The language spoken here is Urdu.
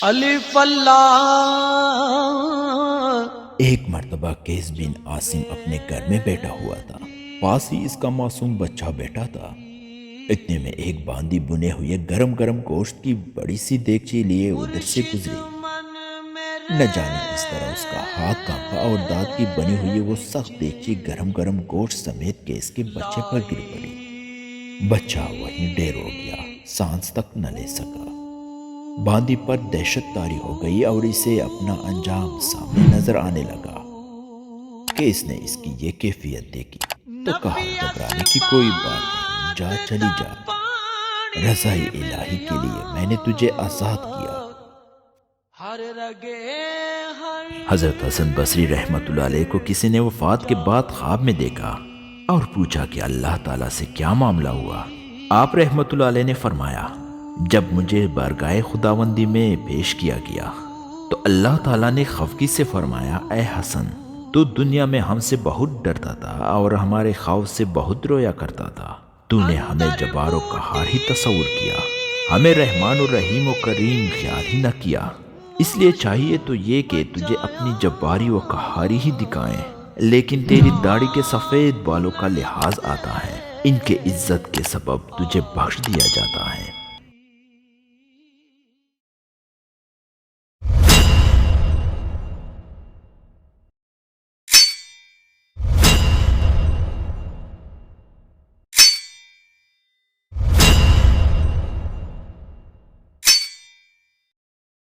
الف اللہ۔ ایک مرتبہ قیس بن عاصم اپنے گھر میں بیٹھا ہوا تھا، پاس ہی اس کا معصوم بچہ بیٹھا تھا۔ اتنے میں ایک باندی بنے ہوئے گرم گرم گوشت کی بڑی سی دیگچی لیے ادھر سے گزری۔ نہ جانے کس طرح اس کا ہاتھ کانپا اور دانت کی بنی ہوئی وہ سخت دیگچی گرم گرم گوشت سمیت قیس کے بچے پر گر پڑی۔ بچہ وہیں ڈیر ہو گیا، سانس تک نہ لے سکا۔ باندی پر دہشت طاری ہو گئی اور اسے اپنا انجام سامنے نظر آنے لگا۔ قیس نے اس کی یہ کیفیت دیکھی تو کہا، گھبرانے کی کوئی بات نہیں، جا چلی جا، رضائے الہی کے لیے میں نے تجھے آزاد کیا۔ حضرت حسن بصری رحمۃ اللہ علیہ کو کسی نے وفات کے بعد خواب میں دیکھا اور پوچھا کہ اللہ تعالیٰ سے کیا معاملہ ہوا؟ آپ رحمۃ اللہ علیہ نے فرمایا، جب مجھے بارگاہ خداوندی میں پیش کیا گیا تو اللہ تعالیٰ نے خفگی سے فرمایا، اے حسن، تو دنیا میں ہم سے بہت ڈرتا تھا اور ہمارے خوف سے بہت رویا کرتا تھا۔ تو نے ہمیں جبار و قہار ہی تصور کیا، ہمیں رحمان و رحیم و کریم خیال ہی نہ کیا۔ اس لیے چاہیے تو یہ کہ تجھے اپنی جباری و قہاری ہی دکھائیں، لیکن تیری داڑھی کے سفید بالوں کا لحاظ آتا ہے، ان کے عزت کے سبب تجھے بخش دیا جاتا ہے۔